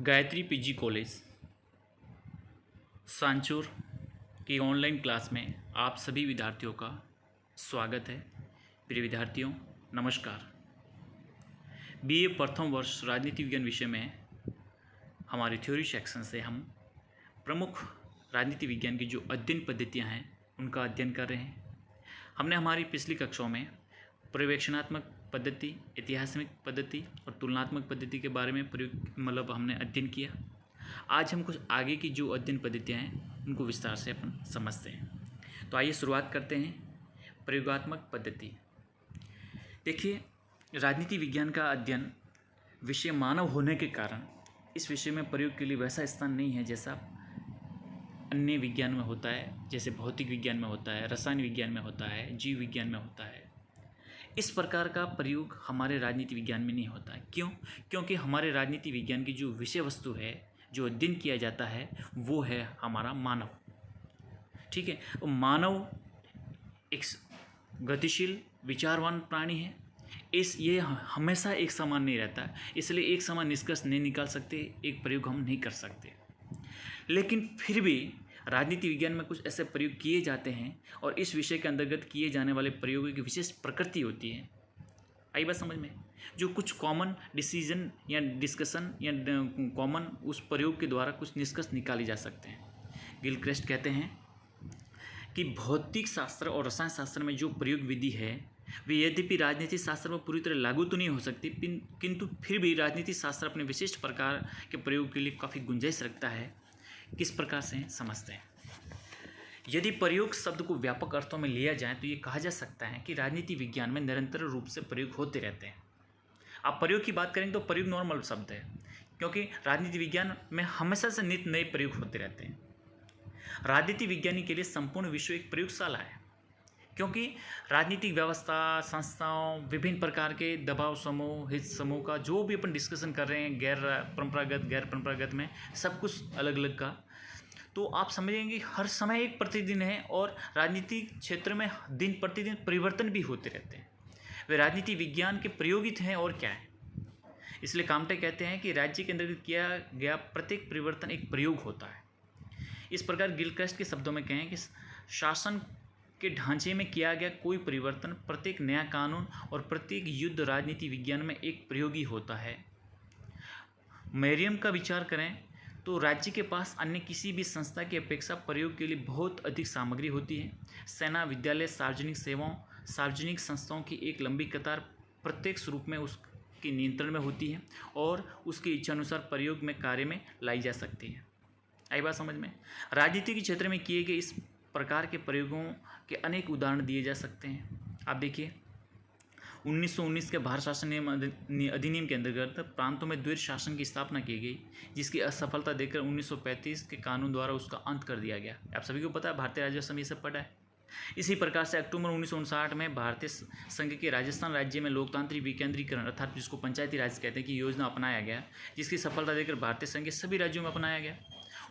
Gayatri PG college Sanchore की online class में आप सभी विद्यार्थियों का स्वागत है। प्रिय विद्यार्थियों, नमस्कार। बीए प्रथम वर्ष राजनीति विज्ञान विषय में हमारे थ्योरी सेक्शन से हम प्रमुख राजनीति विज्ञान की जो अध्ययन पद्धतियां हैं उनका अध्ययन कर रहे हैं। हमने हमारी पिछली कक्षाओं में पर्यवेक्षणात्मक पद्धति, ऐतिहासिक पद्धति और तुलनात्मक पद्धति के बारे में हमने अध्ययन किया। आज हम कुछ आगे की जो अध्ययन पद्धतियाँ हैं उनको विस्तार से अपन समझते हैं। तो आइए शुरुआत करते हैं। प्रयोगात्मक पद्धति। देखिए, राजनीति विज्ञान का अध्ययन विषय मानव होने के कारण इस विषय में प्रयोग के लिए वैसा स्थान नहीं है जैसा अन्य विज्ञान में होता है, जैसे भौतिक विज्ञान में होता है, रसायन विज्ञान में होता है, जीव विज्ञान में होता है। इस प्रकार का प्रयोग हमारे राजनीति विज्ञान में नहीं होता है। क्यों? क्योंकि हमारे राजनीति विज्ञान की जो विषय वस्तु है, जो अध्ययन किया जाता है, वो है हमारा मानव। ठीक है, तो मानव एक गतिशील विचारवान प्राणी है। ये हमेशा एक समान नहीं रहता, इसलिए एक समान निष्कर्ष नहीं निकाल सकते, एक प्रयोग हम नहीं कर सकते। लेकिन फिर भी राजनीति विज्ञान में कुछ ऐसे प्रयोग किए जाते हैं और इस विषय के अंतर्गत किए जाने वाले प्रयोगों की विशेष प्रकृति होती है। आई बात समझ में? जो कुछ कॉमन डिसीजन या डिस्कशन या कॉमन उस प्रयोग के द्वारा कुछ निष्कर्ष निकाले जा सकते हैं। गिलक्रेस्ट कहते हैं कि भौतिक शास्त्र और रसायन शास्त्र में जो प्रयोग विधि है वे यद्यपि राजनीतिक शास्त्र में पूरी तरह लागू तो नहीं हो सकती, किंतु फिर भी राजनीतिक शास्त्र अपने विशिष्ट प्रकार के प्रयोग के लिए काफ़ी गुंजाइश रखता है। किस प्रकार से समझते हैं? यदि प्रयोग शब्द को व्यापक अर्थों में लिया जाए तो ये कहा जा सकता है कि राजनीति विज्ञान में निरंतर रूप से प्रयोग होते रहते हैं। आप प्रयोग की बात करेंगे तो प्रयोग नॉर्मल शब्द है, क्योंकि राजनीति विज्ञान में हमेशा से नित्य नए प्रयोग होते रहते हैं। राजनीति विज्ञानी के लिए संपूर्ण विश्व एक प्रयोगशाला है, क्योंकि राजनीतिक व्यवस्था, संस्थाओं, विभिन्न प्रकार के दबाव समूह, हित समूह का जो भी अपन डिस्कशन कर रहे हैं, गैर परंपरागत में सब कुछ अलग अलग का, तो आप समझेंगे हर समय एक प्रतिदिन है और राजनीतिक क्षेत्र में दिन प्रतिदिन परिवर्तन भी होते रहते हैं। वे राजनीति विज्ञान के प्रयोगित हैं और क्या है। इसलिए काम्टे कहते हैं कि राज्य के अंतर्गत किया गया प्रत्येक परिवर्तन एक प्रयोग होता है। इस प्रकार गिलक्रेस्ट के शब्दों में कहें कि शासन के ढांचे में किया गया कोई परिवर्तन, प्रत्येक नया कानून और प्रत्येक युद्ध राजनीति विज्ञान में एक प्रयोगी होता है। मैरियम का विचार करें तो राज्य के पास अन्य किसी भी संस्था की अपेक्षा प्रयोग के लिए बहुत अधिक सामग्री होती है। सेना, विद्यालय, सार्वजनिक सेवाओं, सार्वजनिक संस्थाओं की एक लंबी कतार प्रत्येक स्वरूप में उसके नियंत्रण में होती है और उसकी इच्छानुसार प्रयोग में कार्य में लाई जा सकती है। आई बात समझ में? राजनीति के क्षेत्र में किए गए इस प्रकार के प्रयोगों के अनेक उदाहरण दिए जा सकते हैं। आप देखिए, 1919 के भारत शासन अधिनियम के अंतर्गत प्रांतों में द्वैध शासन की स्थापना की गई, जिसकी असफलता देखकर 1935 के कानून द्वारा उसका अंत कर दिया गया। आप सभी को पता है, भारतीय राज्यसभा ये सब पढ़ा है। इसी प्रकार से अक्टूबर 1959 में भारतीय संघ के राजस्थान राज्य में लोकतांत्रिक विकेंद्रीकरण अर्थात जिसको पंचायती राज कहते हैं कि योजना अपनाया गया, जिसकी सफलता देखकर भारतीय संघ के सभी राज्यों में अपनाया गया।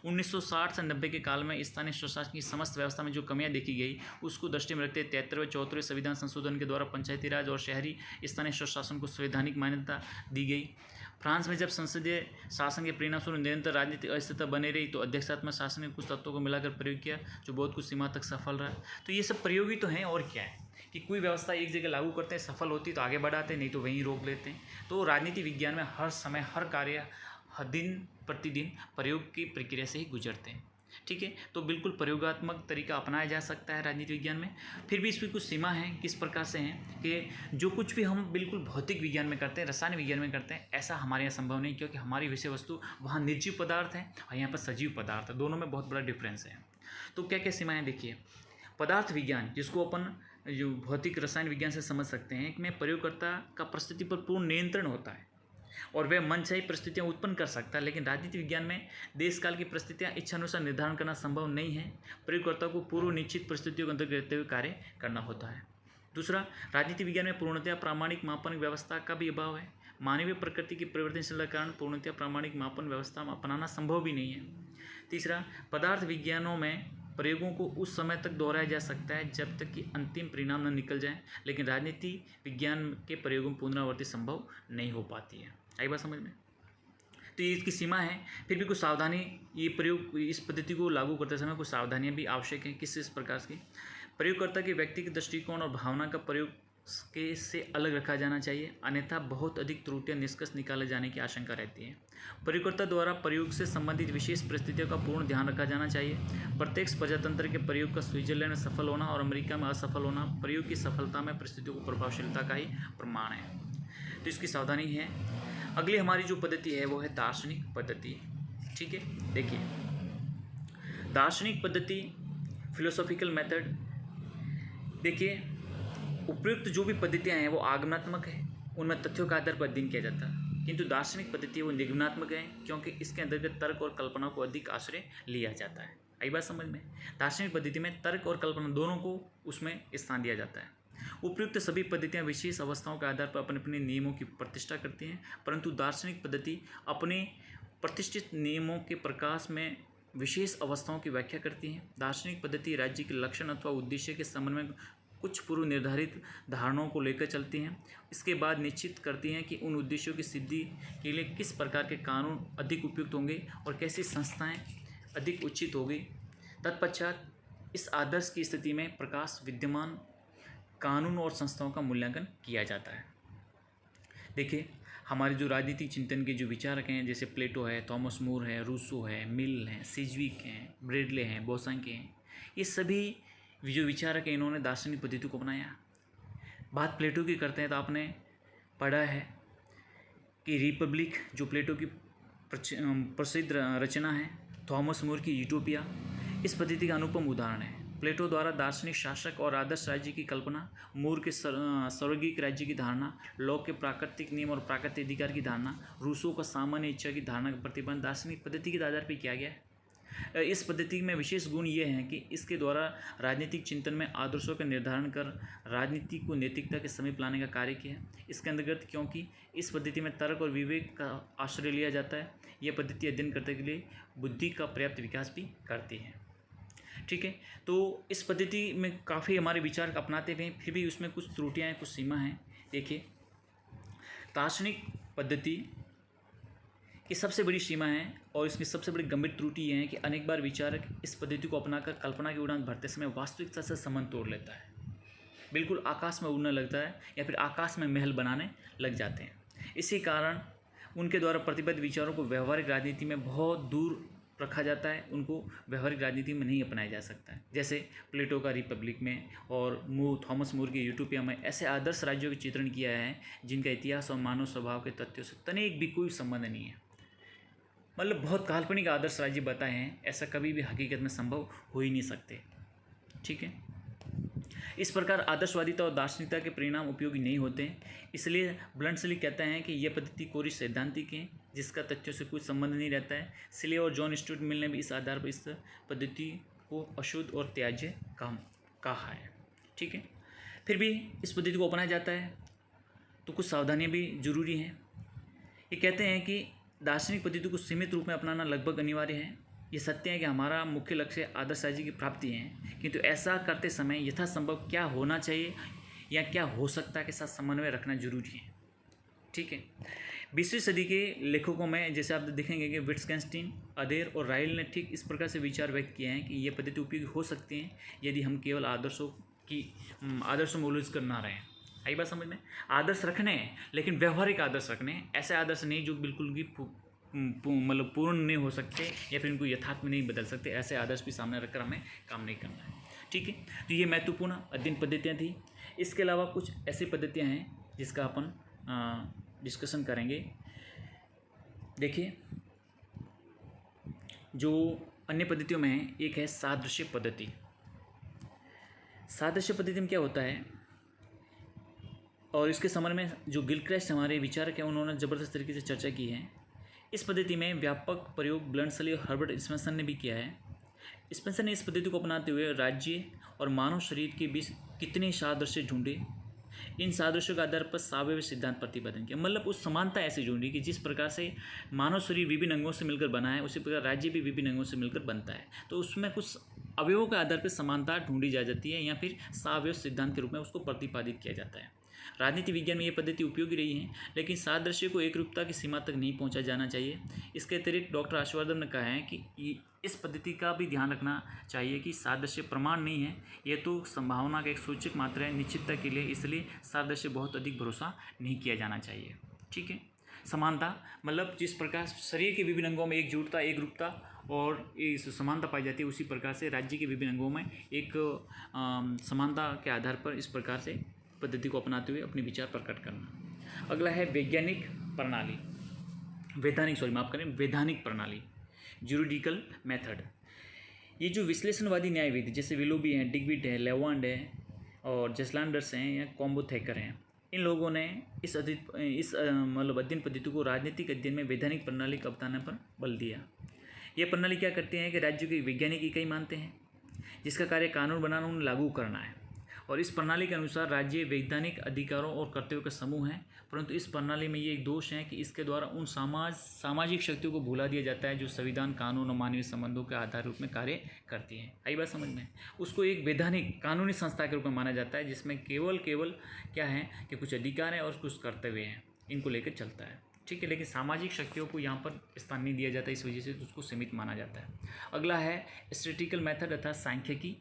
1960 से 90 के काल में स्थानीय स्वशासन की समस्त व्यवस्था में जो कमियां देखी गई उसको दृष्टि में रखते 73वें संविधान संशोधन के द्वारा पंचायती राज और शहरी स्थानीय स्वशासन को संवैधानिक मान्यता दी गई। फ्रांस में जब संसदीय शासन के परिणामस्वरूप निरंतर राजनीतिक अस्थिरता बने रही तो अध्यक्षात्मक शासन के कुछ तत्वों को मिलाकर प्रयोग किया, जो बहुत कुछ सीमा तक सफल रहा। तो ये सब प्रयोगी तो हैं और क्या है कि कोई व्यवस्था एक जगह लागू करते हैं, सफल होती तो आगे बढ़ाते, नहीं तो वहीं रोक लेते हैं। तो राजनीति विज्ञान में हर समय हर कार्य दिन प्रतिदिन प्रयोग की प्रक्रिया से ही गुजरते हैं। ठीक है, तो बिल्कुल प्रयोगात्मक तरीका अपनाया जा सकता है राजनीति विज्ञान में। फिर भी इसकी कुछ सीमा है। किस प्रकार से हैं कि जो कुछ भी हम बिल्कुल भौतिक विज्ञान में करते हैं, रसायन विज्ञान में करते हैं, ऐसा हमारे यहाँ संभव नहीं, क्योंकि हमारी विषय वस्तु वहाँ निर्जीव पदार्थ है और यहाँ पर सजीव पदार्थ है। दोनों में बहुत बड़ा डिफरेंस है। तो क्या क्या सीमाएँ देखिए। पदार्थ विज्ञान, जिसको अपन जो भौतिक रसायन विज्ञान से समझ सकते हैं, इसमें प्रयोगकर्ता का परिस्थिति पर पूर्ण नियंत्रण होता है और वह मनचाही परिस्थितियां उत्पन्न कर सकता है। लेकिन राजनीति विज्ञान में देश काल की परिस्थितियां इच्छानुसार निर्धारण करना संभव नहीं है। प्रयोगकर्ता को पूर्व निश्चित परिस्थितियों के अंतर्गत रहते हुए कार्य करना होता है। दूसरा, राजनीति विज्ञान में पूर्णतया प्रामाणिक मापन व्यवस्था का भी अभाव है। मानवीय प्रकृति की परिवर्तनशीलता के कारण पूर्णतया प्रामाणिक मापन व्यवस्था अपनाना संभव भी नहीं है। तीसरा, पदार्थ विज्ञानों में प्रयोगों को उस समय तक दोहराया जा सकता है जब तक कि अंतिम परिणाम न निकल जाए, लेकिन राजनीति विज्ञान के प्रयोगों में पुनरावृत्ति संभव नहीं हो पाती है। आई बात समझ में? तो ये इसकी सीमा है। फिर भी कुछ सावधानी, ये प्रयोग, इस पद्धति को लागू करते समय कुछ सावधानियां भी आवश्यक हैं। किस प्रकार की? प्रयोगकर्ता के व्यक्तिगत दृष्टिकोण और भावना का प्रयोग के से अलग रखा जाना चाहिए, अन्यथा बहुत अधिक त्रुटियां निष्कर्ष निकाले जाने की आशंका रहती है। प्रयोगकर्ता द्वारा प्रयोग से संबंधित विशेष परिस्थितियों का पूर्ण ध्यान रखा जाना चाहिए। प्रत्यक्ष प्रजातंत्र के प्रयोग का स्विट्जरलैंड में सफल होना और अमेरिका में असफल होना प्रयोग की सफलता में परिस्थितियों को प्रभावशीलता का ही प्रमाण है। तो इसकी सावधानी है। अगली हमारी जो पद्धति है वो है दार्शनिक पद्धति। ठीक है, देखिए दार्शनिक पद्धति, फिलोसॉफिकल मेथड। देखिए उपयुक्त जो भी पद्धतियाँ हैं वो आगमनात्मक है, उनमें तथ्यों का आधार पर अध्ययन किया जाता है, किंतु दार्शनिक पद्धति वो निगमनात्मक है, क्योंकि इसके अंतर्गत तर्क और कल्पना को अधिक आश्रय लिया जाता है। आई बात समझ में? दार्शनिक पद्धति में तर्क और कल्पना दोनों को उसमें स्थान दिया जाता है। उपयुक्त सभी पद्धतियाँ विशेष अवस्थाओं के आधार पर अपने अपने नियमों की प्रतिष्ठा करती हैं, परंतु दार्शनिक पद्धति अपने प्रतिष्ठित नियमों के प्रकाश में विशेष अवस्थाओं की व्याख्या करती हैं। दार्शनिक पद्धति राज्य के लक्षण अथवा उद्देश्य के संबंध में कुछ पूर्व निर्धारित धारणाओं को लेकर चलती हैं। इसके बाद निश्चित करती हैं कि उन उद्देश्यों की सिद्धि के लिए किस प्रकार के कानून अधिक उपयुक्त होंगे और कैसी संस्थाएं अधिक उचित होगी। तत्पश्चात इस आदर्श की स्थिति में प्रकाश विद्यमान कानून और संस्थाओं का मूल्यांकन किया जाता है। देखिए हमारे जो राजनीतिक चिंतन के जो विचारक हैं, जैसे प्लेटो है, थॉमस मोर है, रूसो है, मिल हैं, सिजविक हैं, ब्रेडले हैं, बोसांके हैं, ये सभी जो विचारक हैं इन्होंने दार्शनिक पद्धति को अपनाया। बात प्लेटो की करते हैं तो आपने पढ़ा है कि रिपब्लिक जो प्लेटो की प्रसिद्ध रचना है, थॉमस मोर की यूटोपिया इस पद्धति का अनुपम उदाहरण है। प्लेटो द्वारा दार्शनिक शासक और आदर्श राज्य की कल्पना, मूर के स्वर्गिक राज्य की धारणा, लोक के प्राकृतिक नियम और प्राकृतिक अधिकार की धारणा, रूसो का सामान्य इच्छा की धारणा का प्रतिबंध दार्शनिक पद्धति के आधार पर किया गया है। इस पद्धति में विशेष गुण ये हैं कि इसके द्वारा राजनीतिक चिंतन में आदर्शों का निर्धारण कर राजनीति को नैतिकता के समीप लाने का कार्य किया है। इसके अंतर्गत क्योंकि इस पद्धति में तर्क और विवेक का आश्रय लिया जाता है, यह पद्धति अध्ययन करने के लिए बुद्धि का पर्याप्त विकास भी करती है। ठीक है, तो इस पद्धति में काफ़ी हमारे विचार अपनाते हुए फिर भी उसमें कुछ त्रुटियाँ हैं, कुछ सीमा हैं। देखिए दार्शनिक पद्धति की सबसे बड़ी सीमा है और इसकी सबसे बड़ी गंभीर त्रुटि यह है कि अनेक बार विचारक इस पद्धति को अपनाकर कल्पना की उड़ान भरते समय वास्तविकता से संबंध तोड़ लेता है, बिल्कुल आकाश में उड़ने लगता है या फिर आकाश में महल बनाने लग जाते हैं। इसी कारण उनके द्वारा प्रतिबद्ध विचारों को व्यवहारिक राजनीति में बहुत दूर रखा जाता है, उनको व्यवहारिक राजनीति में नहीं अपनाया जा सकता है। जैसे प्लेटो का रिपब्लिक में और थॉमस मोर की यूटोपिया में ऐसे आदर्श राज्यों का चित्रण किया है जिनका इतिहास और मानव स्वभाव के तथ्यों से तनिक भी कोई संबंध नहीं है। मतलब बहुत काल्पनिक आदर्श राज्य बताए हैं, ऐसा कभी भी हकीकत में संभव हो ही नहीं सकते। ठीक है, इस प्रकार आदर्शवादिता और दार्शनिकता के परिणाम उपयोगी नहीं होते, इसलिए ब्लंटसली कहते हैं कि यह पद्धति कोरी सैद्धांतिक है जिसका तथ्यों से कोई संबंध नहीं रहता है। सिले और जॉन स्टुअर्ट मिल ने भी इस आधार पर इस पद्धति को अशुद्ध और त्याज्य कहा है। ठीक है, फिर भी इस पद्धति को अपनाया जाता है तो कुछ सावधानियाँ भी जरूरी हैं। ये कहते हैं कि दार्शनिक पद्धति को सीमित रूप में अपनाना लगभग अनिवार्य है। ये सत्य है कि हमारा मुख्य लक्ष्य आदर्श राज्य की प्राप्ति है, किंतु ऐसा करते समय यथासंभव क्या होना चाहिए या क्या हो सकता है के साथ समन्वय रखना जरूरी है। ठीक है, 20वीं सदी के लेखकों में जैसे आप देखेंगे कि विट्गेन्स्टाइन, अदेर और राइल ने ठीक इस प्रकार से विचार व्यक्त किए हैं कि ये पद्धति उपयोगी हो सकती है यदि हम केवल आदर्शों में उलझ कर ना रहें। आई बात समझ में? आदर्श रखने हैं लेकिन व्यवहारिक आदर्श रखने हैं, ऐसे आदर्श नहीं जो बिल्कुल भी मतलब पूर्ण नहीं हो सकते या फिर इनको यथार्थ में नहीं बदल सकते। ऐसे आदर्श भी सामने रखकर हमें काम नहीं करना है। ठीक है, तो ये महत्वपूर्ण अध्ययन पद्धतियाँ थी। इसके अलावा कुछ ऐसी पद्धतियाँ हैं जिसका अपन डिस्कशन करेंगे। देखिए जो अन्य पद्धतियों में है, एक है सादृश्य पद्धति। सादृश्य पद्धति में क्या होता है और इसके संबंध में जो गिलक्रास्ट हमारे विचारक हैं उन्होंने ज़बरदस्त तरीके से चर्चा की है। इस पद्धति में व्यापक प्रयोग ब्लंटसली और हर्बर्ट स्पेंसर ने भी किया है। स्पेंसर ने इस पद्धति को अपनाते हुए राज्य और मानव शरीर के बीच कितने सादृश्य ढूंढे, इन सादृश्यों के आधार पर सावयव सिद्धांत प्रतिपादन किया। मतलब उस समानता ऐसे ढूंढी कि जिस प्रकार से मानव शरीर विभिन्न अंगों से मिलकर बना है उसी प्रकार राज्य भी विभिन्न अंगों से मिलकर बनता है, तो उसमें कुछ अवयवों के आधार पर समानता ढूंढी जा जाती है या फिर सावयव सिद्धांत के रूप में उसको प्रतिपादित किया जाता है। राजनीति विज्ञान में ये पद्धति उपयोगी रही है, लेकिन सादृश्य को एकरूपता की सीमा तक नहीं पहुंचा जाना चाहिए। इसके अतिरिक्त डॉक्टर हर्षवर्धन ने कहा है कि इस पद्धति का भी ध्यान रखना चाहिए कि सादृश्य प्रमाण नहीं है, ये तो संभावना का एक सूचक मात्र है निश्चितता के लिए, इसलिए सादृश्य बहुत अधिक भरोसा नहीं किया जाना चाहिए। ठीक है। समानता मतलब जिस प्रकार शरीर के विभिन्न अंगों में एकजुटता, एकरूपता और इस समानता पाई जाती है, उसी प्रकार से राज्य के विभिन्न अंगों में एक समानता के आधार पर इस प्रकार से पद्धति को अपनाते हुए अपने विचार प्रकट करना। अगला है वैज्ञानिक प्रणाली, वैधानिक प्रणाली, ज्यूरिडिकल मेथड। ये जो विश्लेषणवादी न्यायविधि जैसे विलोबी हैं, डिग्विड है, लेवांड है और जेस्लांडर्स हैं या कॉम्बोथेकर हैं, इन लोगों ने इस अध्ययन पद्धति को राजनीतिक अध्ययन में वैधानिक प्रणाली का अपनाने पर बल दिया। यह प्रणाली क्या करती है कि राज्यों की वैज्ञानिक इकाई मानते हैं जिसका कार्य कानून बनाना, उन्हें लागू करना है, और इस प्रणाली के अनुसार राज्य वैधानिक अधिकारों और कर्तव्यों का समूह है। परंतु इस प्रणाली में ये एक दोष है कि इसके द्वारा उन सामाजिक शक्तियों को भुला दिया जाता है जो संविधान, कानून और मानवीय संबंधों के आधार रूप में कार्य करती है। आई बात समझ में? उसको एक वैधानिक कानूनी संस्था के रूप में माना जाता है जिसमें केवल क्या है कि कुछ अधिकार हैं और कुछ कर्तव्य हैं, इनको लेकर चलता है। ठीक है। लेकिन सामाजिक शक्तियों को यहाँ पर स्थान नहीं दिया जाता, इस वजह से उसको सीमित माना जाता है। अगला है स्टैटिस्टिकल मेथड अर्थात सांख्यिकी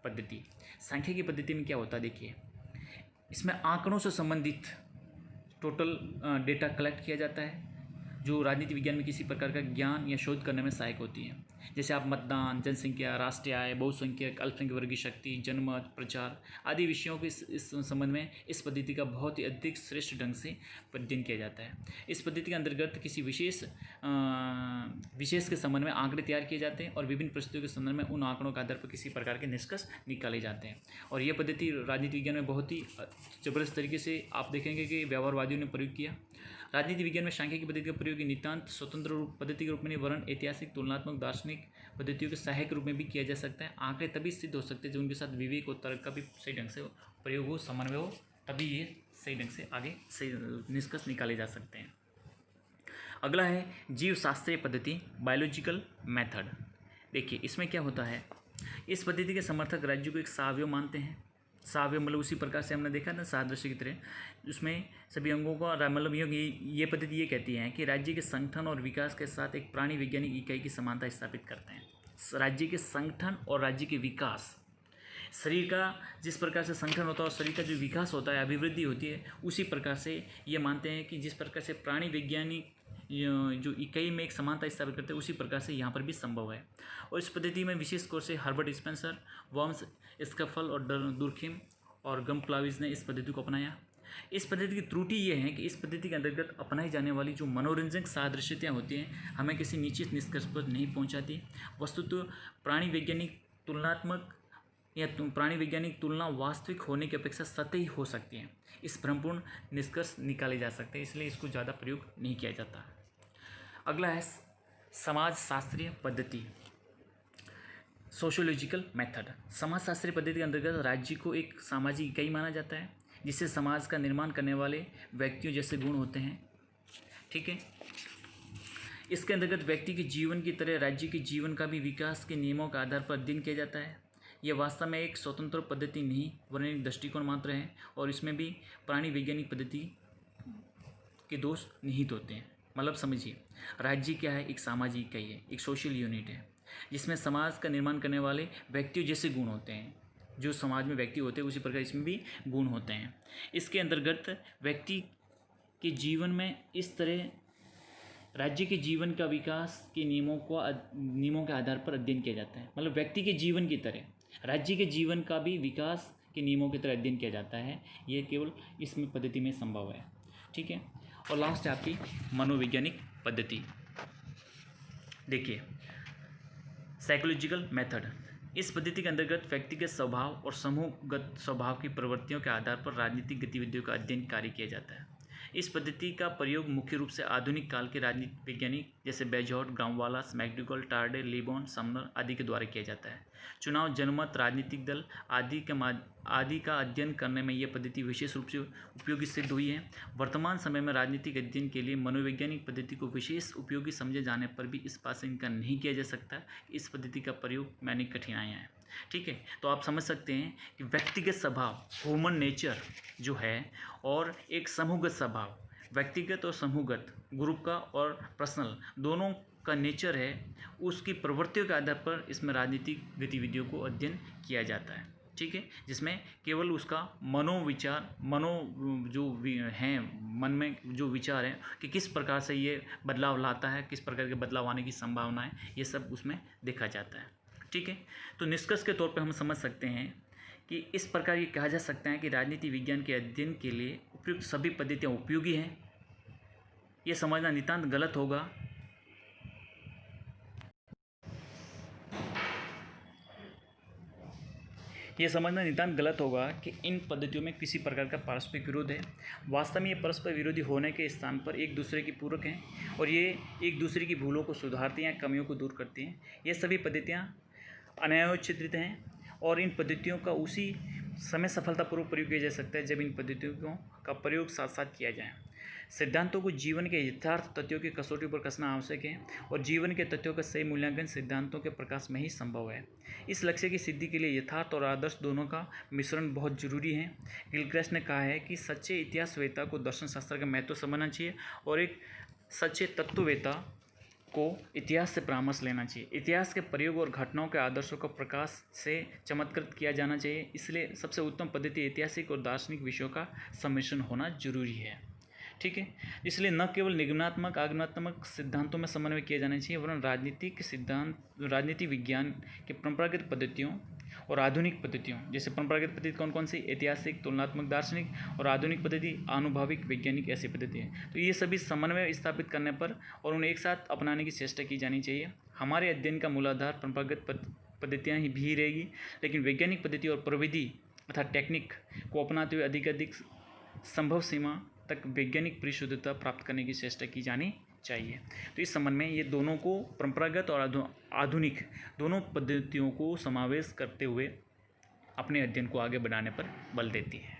पद्धति। सांख्यिकी पद्धति में क्या होता है देखिए, इसमें आंकड़ों से संबंधित टोटल डेटा कलेक्ट किया जाता है जो राजनीति विज्ञान में किसी प्रकार का ज्ञान या शोध करने में सहायक होती है। जैसे आप मतदान, जनसंख्या, राष्ट्रीय आय, बहुसंख्यक, अल्पसंख्यक वर्ग की शक्ति, जनमत, प्रचार आदि विषयों के इस संबंध में इस पद्धति का बहुत ही अधिक श्रेष्ठ ढंग से अध्ययन किया जाता है। इस पद्धति के अंतर्गत किसी विशेष के संबंध में आंकड़े तैयार किए जाते हैं और विभिन्न परिस्थितियों के संदर्भ में उन आंकड़ों के आधार पर किसी प्रकार के निष्कर्ष निकाले जाते हैं। और यह पद्धति राजनीति विज्ञान में बहुत ही जबरदस्त तरीके से आप देखेंगे कि व्यवहारवादियों ने प्रयोग किया। राजनीति विज्ञान में सांख्यिकी पद्धति का प्रयोग नितांत स्वतंत्र पद्धति के रूप में नहीं, वरन ऐतिहासिक, तुलनात्मक, दार्शनिक पद्धतियों के सहायक रूप में भी किया जा सकता है। आंकड़े तभी सिद्ध हो सकते हैं जब उनके साथ विवेक और तर्क का भी सही ढंग से प्रयोग हो, समन्वय हो, तभी ये सही ढंग से आगे सही निष्कर्ष निकाले जा सकते हैं। अगला है जीव शास्त्रीय पद्धति, बायोलॉजिकल मेथड। देखिए इसमें क्या होता है, इस पद्धति के समर्थक राज्यों को एक सावयव मानते हैं। सावयव मतलब उसी प्रकार से हमने देखा ना सादृश्य की तरह, उसमें सभी अंगों का मतलब ये पद्धति ये कहती है कि राज्य के संगठन और विकास के साथ एक प्राणी वैज्ञानिक इकाई की समानता स्थापित करते हैं। राज्य के संगठन और राज्य के विकास, शरीर का जिस प्रकार से संगठन होता है और शरीर का जो विकास होता है, अभिवृद्धि होती है, उसी प्रकार से ये मानते हैं कि जिस प्रकार से प्राणी वैज्ञानिक जो इकाई में एक समानता स्थापित करते हैं, उसी प्रकार से यहाँ पर भी संभव है। और इस पद्धति में विशेष रूप से हर्बर्ट स्पेंसर, वर्म्स, स्कैफल और दुर्खिम और गम्प्लाविज ने इस पद्धति को अपनाया। इस पद्धति की त्रुटि ये है कि इस पद्धति के अंतर्गत अपनाई जाने वाली जो मनोरंजक सादृश्यताएँ होती हैं हमें किसी निश्चित निष्कर्ष पर नहीं पहुँचाती। वस्तुतः प्राणी वैज्ञानिक तुलना वास्तविक होने की अपेक्षा सतही हो सकती है। इस भ्रमपूर्ण निष्कर्ष निकाले जा सकते हैं, इसलिए इसको ज़्यादा प्रयोग नहीं किया जाता। अगला है समाजशास्त्रीय पद्धति, सोशियोलॉजिकल मेथड। समाजशास्त्रीय पद्धति के अंतर्गत राज्य को एक सामाजिक इकाई माना जाता है जिससे समाज का निर्माण करने वाले व्यक्तियों जैसे गुण होते हैं। ठीक है। इसके अंतर्गत व्यक्ति के जीवन की तरह राज्य के जीवन का भी विकास के नियमों के आधार पर अध्ययन किया जाता है। यह वास्तव में एक स्वतंत्र पद्धति नहीं वरन एक दृष्टिकोण मात्र है और इसमें भी प्राणी वैज्ञानिक पद्धति के दोष निहित होते हैं। मतलब समझिए, राज्य क्या है, एक सामाजिक इकाई है, एक सोशल यूनिट है जिसमें समाज का निर्माण करने वाले व्यक्तियों जैसे गुण होते हैं। जो समाज में व्यक्ति होते हैं उसी प्रकार इसमें भी गुण होते हैं। इसके अंतर्गत व्यक्ति के जीवन में इस तरह राज्य के जीवन का विकास के नियमों के आधार पर अध्ययन किया जाता है। मतलब व्यक्ति के जीवन की तरह राज्य के जीवन का भी विकास के नियमों की तरह अध्ययन किया जाता है। ये केवल इसमें पद्धति में संभव है। ठीक है। और लास्ट है आपकी मनोवैज्ञानिक पद्धति। देखिए साइकोलॉजिकल मेथड। इस पद्धति के अंतर्गत व्यक्तिगत स्वभाव और समूहगत स्वभाव की प्रवृत्तियों के आधार पर राजनीतिक गतिविधियों का अध्ययन कार्य किया जाता है। इस पद्धति का प्रयोग मुख्य रूप से आधुनिक काल के राजनीतिक वैज्ञानिक जैसे बेजोर्ड, ग्रामवालास, मैकडूगल, टार्डे, लिबॉन, समनर आदि के द्वारा किया जाता है। चुनाव, जनमत, राजनीतिक दल आदि का अध्ययन करने में यह पद्धति विशेष रूप से उपयोगी सिद्ध हुई है। वर्तमान समय में राजनीतिक अध्ययन के लिए मनोवैज्ञानिक पद्धति को विशेष उपयोगी समझे जाने पर भी इस बात से इनकार नहीं किया जा सकता इस पद्धति का प्रयोग में अनेक कठिनाइयाँ हैं। ठीक है, तो आप समझ सकते हैं कि व्यक्तिगत स्वभाव, ह्यूमन नेचर जो है, और एक समूहगत स्वभाव, व्यक्तिगत और समूहगत, ग्रुप का और पर्सनल, दोनों का नेचर है, उसकी प्रवृत्तियों के आधार पर इसमें राजनीतिक गतिविधियों को अध्ययन किया जाता है। ठीक है, जिसमें केवल उसका मनोविचार, हैं मन में जो विचार हैं कि किस प्रकार से ये बदलाव लाता है, किस प्रकार के बदलाव आने की संभावना है, ये सब उसमें देखा जाता है। ठीक है, तो निष्कर्ष के तौर पे हम समझ सकते हैं कि इस प्रकार ये कहा जा सकता है कि राजनीति विज्ञान के अध्ययन के लिए उपयुक्त सभी पद्धतियाँ उपयोगी हैं। ये समझना नितांत गलत होगा कि इन पद्धतियों में किसी प्रकार का पारस्परिक विरोध है। वास्तव में ये परस्पर विरोधी होने के स्थान पर एक दूसरे की पूरक हैं और ये एक दूसरे की भूलों को सुधारती हैं, कमियों को दूर करती हैं। ये सभी पद्धतियाँ अन्यायोचित हैं और इन पद्धतियों का उसी समय सफलतापूर्वक प्रयोग किया जा सकता है जब इन पद्धतियों का प्रयोग साथ साथ किया जाए। सिद्धांतों को जीवन के यथार्थ तथ्यों की कसौटी पर कसना आवश्यक है और जीवन के तथ्यों का सही मूल्यांकन सिद्धांतों के प्रकाश में ही संभव है। इस लक्ष्य की सिद्धि के लिए यथार्थ और आदर्श दोनों का मिश्रण बहुत जरूरी है। गिलक्रास्ट ने कहा है कि सच्चे इतिहासवेत्ता को दर्शन शास्त्र का महत्व समझना चाहिए और एक सच्चे तत्ववेत्ता को इतिहास से परामर्श लेना चाहिए। इतिहास के प्रयोग और घटनाओं के आदर्शों का प्रकाश से चमत्कृत किया जाना चाहिए। इसलिए सबसे उत्तम पद्धति ऐतिहासिक और दार्शनिक विषयों का सम्मिश्रण होना जरूरी है। ठीक है, इसलिए न केवल निगमनात्मक आगमनात्मक सिद्धांतों में समन्वय किया जाना चाहिए वरन राजनीति विज्ञान के परंपरागत पद्धतियों और आधुनिक पद्धतियों, जैसे परंपरागत पद्धति कौन कौन सी, ऐतिहासिक, तुलनात्मक, दार्शनिक, और आधुनिक पद्धति आनुभविक वैज्ञानिक, ऐसी पद्धति है। तो ये सभी समन्वय स्थापित करने पर और उन्हें एक साथ अपनाने की चेष्टा की जानी चाहिए। हमारे अध्ययन का मूलाधार परंपरागत पद्धतियाँ ही भी रहेगी, लेकिन वैज्ञानिक पद्धति और प्रविधि अर्थात टेक्निक को अपनाते हुए अधिक संभव सीमा तक वैज्ञानिक परिशुद्धता प्राप्त करने की चेष्टा की जानी चाहिए। तो इस संबंध में ये दोनों को, परंपरागत और आधुनिक दोनों पद्धतियों को समावेश करते हुए अपने अध्ययन को आगे बढ़ाने पर बल देती है।